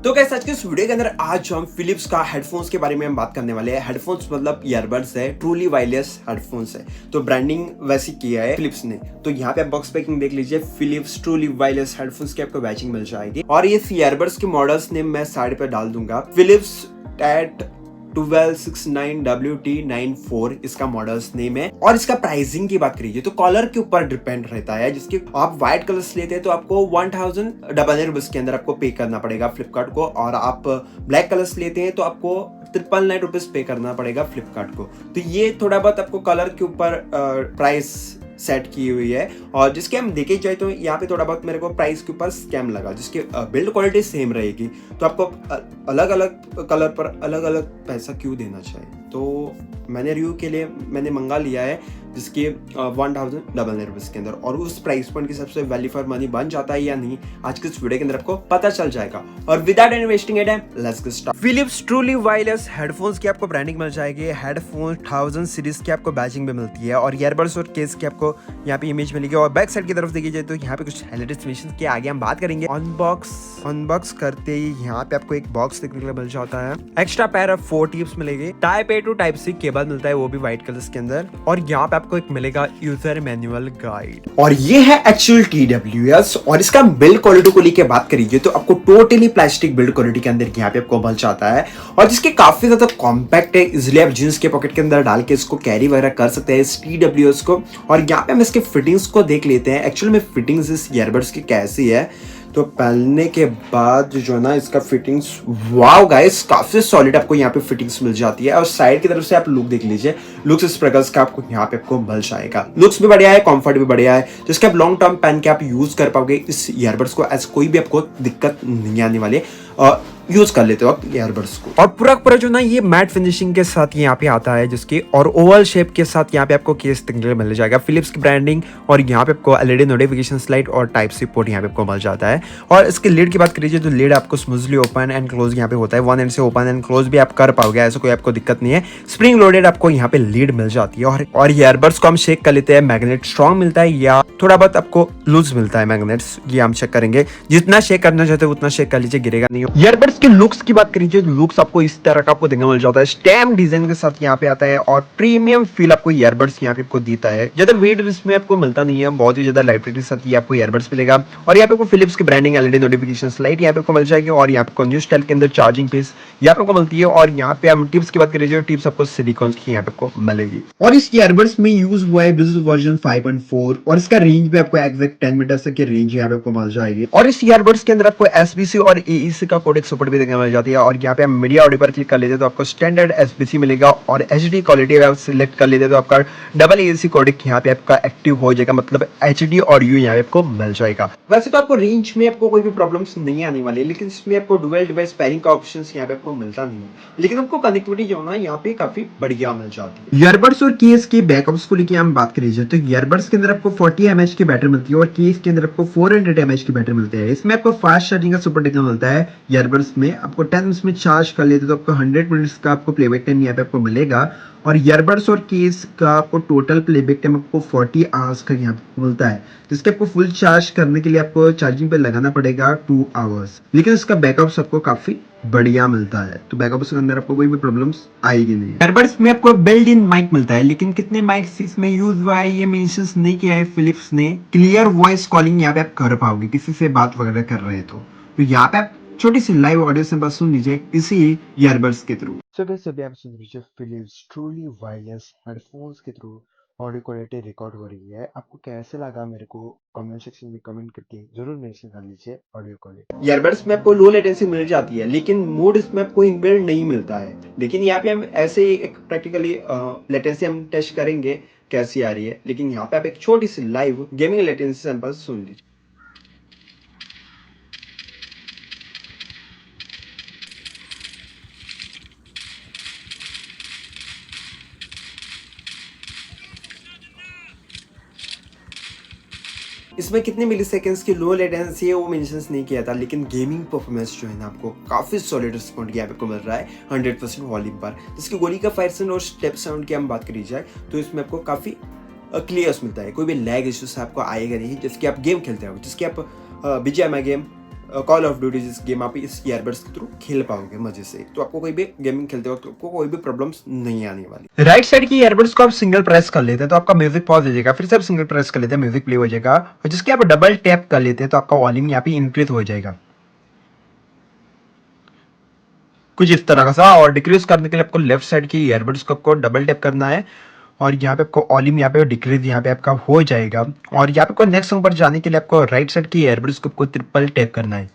तो गाइस आज के इस वीडियो के अंदर आज हम फिलिप्स का हेडफोन्स के बारे में हम बात करने वाले हैं। हेडफोन्स मतलब ईयरबड्स है, ट्रूली वायरलेस हेडफोन्स है। तो ब्रांडिंग वैसी किया है फिलिप्स ने। तो यहाँ पे आप बॉक्स पैकिंग देख लीजिए, फिलिप्स ट्रूली वायरलेस हेडफोन्स की आपको बैचिंग मिल जाएगी। और ये ईयरबड्स के मॉडल्स नेम मैं साइड पे डाल दूंगा। फिलिप्स टैट 1269WT94 इसका मॉडल्स नेम है। और इसका प्राइसिंग की बात करिए तो कलर के ऊपर डिपेंड रहता है। जिसके आप व्हाइट कलर्स लेते हैं तो आपको 1000 रुपीज के अंदर आपको पे करना पड़ेगा फ्लिपकार्ट को, और आप ब्लैक कलर्स लेते हैं तो आपको 999 रुपीज पे करना पड़ेगा फ्लिपकार्ट को। तो ये थोड़ा बहुत आपको कलर के ऊपर प्राइस सेट की हुई है। और जिसके हम देखे जाए तो यहाँ पे थोड़ा बहुत मेरे को प्राइस के ऊपर स्कैम लगा। जिसकी बिल्ड क्वालिटी सेम रहेगी तो आपको अलग अलग कलर पर अलग अलग पैसा क्यों देना चाहिए। तो मैंने रिव्यू के लिए मैंने मंगा लिया है जिसके 1000 रुपीज के अंदर, और उस प्राइस पॉइंट के हिसाब से वैल्यू फॉर मनी बन जाता है या नहीं आज के इस वीडियो के अंदर आपको पता चल जाएगा। और without any wasting time let's get start. Philips truly wireless headphones की आपको ब्रांडिंग मिल जाएगी। हेडफोन 1000 सीरीज की आपको बैचिंग भी मिलती है, और ईयरबड्स और केस की आपको यहाँ पे इमेज मिलेगी। और बैक साइड की तरफ देखी जाए तो यहाँ पे कुछ हाइलाइटेड मिशन के आगे हम बात करेंगे। अनबॉक्स करते ही यहाँ पे आपको एक बॉक्स देखने के लिए मिल जाता है। एक्स्ट्रा पेयर ऑफ 4 टिप्स मिलेगी। Type A to type C cable मिलता है, वो भी व्हाइट कलर के अंदर। और यहाँ पे आपको एक मिलेगा यूजर मैनुअल गाइड। और ये है एक्चुअल TWS। और इसका बिल्ड क्वालिटी को लेकर बात करिए तो आपको टोटली प्लास्टिक बिल्ड क्वालिटी के अंदर यहाँ पे आपको मिल जाता है। और जिसके काफी ज्यादा कॉम्पैक्ट है, इजिली आप जींस के पॉकेट के अंदर डाल के इसको कैरी वगैरह कर सकते हैं इस TWS को। और यहाँ पे हम इसके फिटिंग्स को देख लेते हैं। एक्चुअल में फिटिंग्स इस ईयरबड्स की कैसी है तो पहनने के बाद जो ना इसका फिटिंग्स, वाओ गाइस, काफी सॉलिड आपको यहाँ पे फिटिंग्स मिल जाती है। और साइड की तरफ से आप लुक देख लीजिए, लुक्स इस प्रकार का आपको यहाँ पे आपको मिल जाएगा। लुक्स भी बढ़िया है, कंफर्ट भी बढ़िया है, जिसके आप लॉन्ग टर्म पहन के आप यूज कर पाओगे इस ईयरबड्स को। ऐसे कोई भी आपको दिक्कत नहीं आने वाली यूज कर लेते हो ईयरबड्स को। और पूरा जो ना ये मैट फिनिशिंग के साथ यहाँ पे आता है जिसकी, और ओवल शेप के साथ यहाँ पे आपको केस देखने मिल जाएगा। फिलिप्स की ब्रांडिंग, और यहाँ पे आपको LED नोटिफिकेशन लाइट और टाइप सी पोर्ट यहाँ पे आपको मिल जाता है। और इसके लीड की बात करिए तो लीड आपको स्मूथली ओपन एंड क्लोज यहाँ पे होता है। वन एंड से ओपन एंड क्लोज भी आप कर पाओगे, ऐसा कोई आपको दिक्कत नहीं है। स्प्रिंग लोडेड आपको यहाँ पे लीड मिल जाती है। और ईयरबड्स को हम शेक कर लेते हैं। मैग्नेट स्ट्रॉन्ग मिलता है या थोड़ा बहुत आपको लूज मिलता है मैग्नेट्स, ये हम चेक करेंगे। जितना शेक करना चाहते हो उतना शेक कर लीजिए, गिरेगा नहीं। ईयरबड्स के लुक्स की बात करिए तो लुक्स आपको इस तरह का आपको देखने मिल जाता है। स्टैम्प डिजाइन के साथ यहाँ पे आता है, और प्रीमियम फील आपको ईयरबड्स यहाँ पे आपको देता है। ज्यादा वेट इसमें आपको मिलता नहीं है, बहुत ही ज्यादा लाइट वेट के साथ ये आपको ईयरबड्स मिलेगा। और यहाँ पे आपको फिलिप्स की ब्रांडिंग LED नोटिफिकेशन लाइट यहाँ पे आपको मिल जाएगी। और यहाँ पे कॉन्जू स्टाइल के अंदर चार्जिंग पीस यहाँ पे आपको मिलती है। और यहाँ पे हम टिप्स की बात करिए, टिप्स आपको सिलिकॉन की यहाँ पे आपको मिलेगी। और इस ईयरबड्स में यूज हुआ है बिजनेस वर्जन 5.4, और इसका रेंज भी आपको एग्जैक्ट 10 मीटर तक की रेंज यहाँ पे आपको मिल जाएगी। और इस ईयरबड्स के अंदर आपको SBC और AEC का कोडेक सपोर्ट भी देखने मिल जाती है। और यहाँ पे हम मीडिया ऑडियो पर क्लिक कर लेते हैं तो आपको स्टैंडर्ड SBC मिलेगा, और HD क्वालिटी अगर आप सिलेक्ट कर लेते हैं तो आपका डबल AEC कोडेक यहाँ पे आपका एक्टिव हो जाएगा, मतलब HD ऑडियो यहाँ पे आपको मिल जाएगा। वैसे तो आपको रेंज में आपको कोई भी प्रॉब्लम्स नहीं आने वाली है, लेकिन इसमें आपको डुअल डिवाइस पेयरिंग का ऑप्शन यहाँ पे आपको मिलता नहीं है, लेकिन आपको कनेक्टिविटी जो है ना यहाँ पे काफी बढ़िया मिल जाती है। ईयरबड्स और केस के बैकअप्स को लेकर हम बात करिए तो ईयरबड्स के अंदर आपको 40 mAh की बैटरी मिलती है, और केस के अंदर आपको 400 mAh की बैटरी मिलती है। इसमें आपको फास्ट चार्जिंग का सपोर्ट देखने मिलता है। ईयरबड्स में आपको 10 मिनट्स में चार्ज कर लेते तो आपको 100 मिनट्स का आपको प्लेबैक टाइम यहाँ पे आपको मिलेगा। और ईयरबड्स और केस का आपको टोटल प्लेबैक टाइम आपको 40 आवर्स का यहाँ पे मिलता है। जिसके आपको फुल चार्ज करने के लिए आपको चार्जिंग पे लगाना पड़ेगा 2 आवर्स, लेकिन इसका बैकअप आपको काफी बढ़िया मिलता है। तो बैकअप के अंदर आपको कोई भी प्रॉब्लम्स आएगी नहीं। ईयरबड्स में आपको बिल्ट इन माइक मिलता है, लेकिन कितने माइक्स इसमें यूज हुआ है ये मेंशन नहीं किया है फिलिप्स ने। क्लियर वॉइस कॉलिंग यहाँ पे आप कर पाओगे किसी से बात वगैरह कर रहे हैं तो यहाँ पे आप छोटी सी लाइव ऑडियो से बस सुन लीजिए इसी ईयरबड्स के थ्रू। सभी आप सुन लीजिए फिलिप्स ट्रूली वायरलेस हेडफोन्स के थ्रू ऑडियो क्वालिटी रिकॉर्ड हो रही है। आपको कैसे लगा मेरे को कमेंट सेक्शन में कमेंट करके जरूर मेंशन कर लीजिए ऑडियो क्वालिटी। ईयरबड्स में आपको लो लेटेंसी मिल जाती है, लेकिन मोड इसमें आपको इनबिल्ट नहीं मिलता है। लेकिन यहाँ पे हम ऐसे ही एक प्रैक्टिकली लेटेंसी हम टेस्ट करेंगे कैसी आ रही है। लेकिन यहाँ पे आप एक छोटी सी लाइव गेमिंग लेटेंसी सैंपल सुन लीजिए। इसमें कितने मिली सेकेंड्स की लो लेटेंसी है वो मेंशन नहीं किया था, लेकिन गेमिंग परफॉर्मेंस जो है ना आपको काफी सॉलिड रिस्पॉन्ड यहाँ पे मिल रहा है 100% वॉल्यूम पर। जिसकी गोली का फायर साउंड और स्टेप साउंड की हम बात करी जाए तो इसमें आपको काफी क्लियर मिलता है। कोई भी लैग इश्यूज आपको आएगा नहीं, जिसकी आप गेम खेलते हो, जिसकी आप BGMI game call of duty जिस गेम आप इस ईयरबड्स के थ्रू खेल पाओगे मजे से। तो आपको कोई भी गेमिंग खेलते वक्त आपको कोई भी प्रॉब्लम्स नहीं आने वाली। राइट साइड की ईयरबड्स को आप सिंगल प्रेस कर लेते हैं तो आपका म्यूजिक पॉज हो जाएगा, फिर से आप सिंगल प्रेस कर लेते हैं म्यूजिक प्ले हो जाएगा, और जिसके आप डबल टैप कर लेते हैं तो आपका वॉल्यूम यहाँ पे इंक्रीज हो जाएगा कुछ इस तरह का सा। और डिक्रीज करने के लिए आपको लेफ्ट साइड की ईयरबड्स को आपको डबल टैप करना है, और यहाँ पे आपको वॉल्यूम यहाँ पे डिक्रीज यहाँ पे आपका हो जाएगा। और यहाँ पे आपको नेक्स्ट सॉन्ग पर जाने के लिए आपको राइट साइड की ईयरबड्स को आपको ट्रिपल टैप करना है।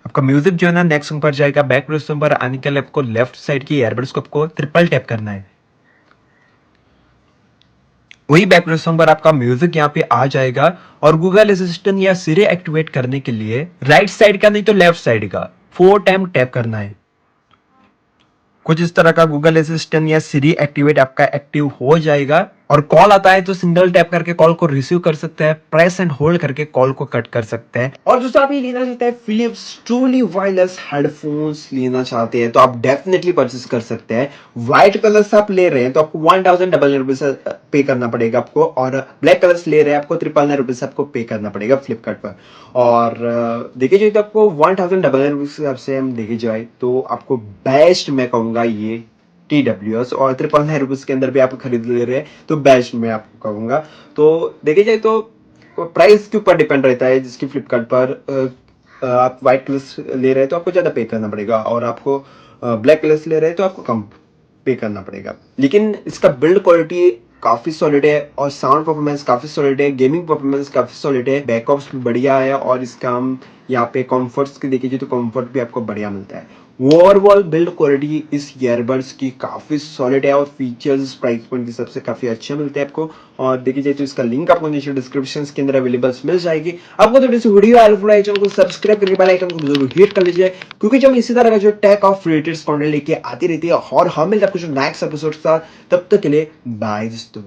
आपका म्यूजिक जो है ना नेक्स्ट सॉन्ग पर जाएगा। बैक सॉन्ग पर आने के लिए आपको लेफ्ट साइड की ईयरबड्स को आपको ट्रिपल टैप करना है। वही बैक सॉन्ग पर आपका म्यूजिक यहाँ पे आ जाएगा। और गूगल असिस्टेंट या सिरी एक्टिवेट करने के लिए राइट साइड का नहीं तो लेफ्ट साइड का 4 टाइम टैप करना है। कुछ इस तरह का गूगल असिस्टेंट या सिरी एक्टिवेट आपका एक्टिव हो जाएगा। और कॉल आता है तो सिंगल टैप करके कॉल को रिसीव कर सकते हैं, प्रेस एंड होल्ड करके कॉल को कट कर सकते हैं। और दोस्तों आप ये लेना चाहते हैं फिलिप्स ट्रूली वायरलेस हेडफोन्स लेना चाहते हैं तो आप डेफिनेटली परचेस कर सकते हैं। व्हाइट कलर से आप ले रहे हैं तो आपको 1000 रुपीज पे करना पड़ेगा आपको, और ब्लैक कलर से ले रहे हैं आपको 999 रुपीज आपको पे करना पड़ेगा फ्लिपकार्ट पर। और देखिए जाए तो आपको 1000 रुपीज के हिसाब से हम देखे जाए तो आपको बेस्ट मैं कहूंगा ये TWS, और 999 रुपीज के अंदर भी आप खरीद ले रहे हैं तो बेस्ट मैं आपको कहूंगा। तो देखिए जाए तो प्राइस के ऊपर डिपेंड रहता है, जिसकी फ्लिपकार्ट पर आप व्हाइट कलर ले रहे हैं तो आपको ज्यादा पे करना पड़ेगा, और आपको ब्लैक कलर ले रहे हैं तो आपको कम पे करना पड़ेगा। लेकिन इसका बिल्ड क्वालिटी काफी सॉलिड है, और साउंड परफॉर्मेंस काफी सॉलिड है, गेमिंग परफॉर्मेंस काफी सॉलिड है, बैकअप्स भी बढ़िया है, और इसका हम यहाँ पे कंफर्ट्स की देखिए तो कंफर्ट भी आपको बढ़िया मिलता है। ओवरऑल बिल्ड क्वालिटी इस ईयरबड्स की काफी सॉलिड है, और फीचर्स प्राइस पॉइंट के हिसाब से काफी अच्छे मिलते हैं आपको। और देखिए जाए तो इसका लिंक आपको नीचे डिस्क्रिप्शन के अंदर अवेलेबल मिल जाएगी। आपको थोड़ी सी वीडियो हेल्पफुल है, चैनल को सब्सक्राइब करके बेल आइकन को जरूर हिट कर लीजिए, क्योंकि जब इसी तरह का जो टेक ऑफ रिलेटेड कंटेंट लेके आती रहती है, और हम मिलते हैं कुछ नेक्स्ट एपिसोड का। तब तक के लिए बाय दोस्तों।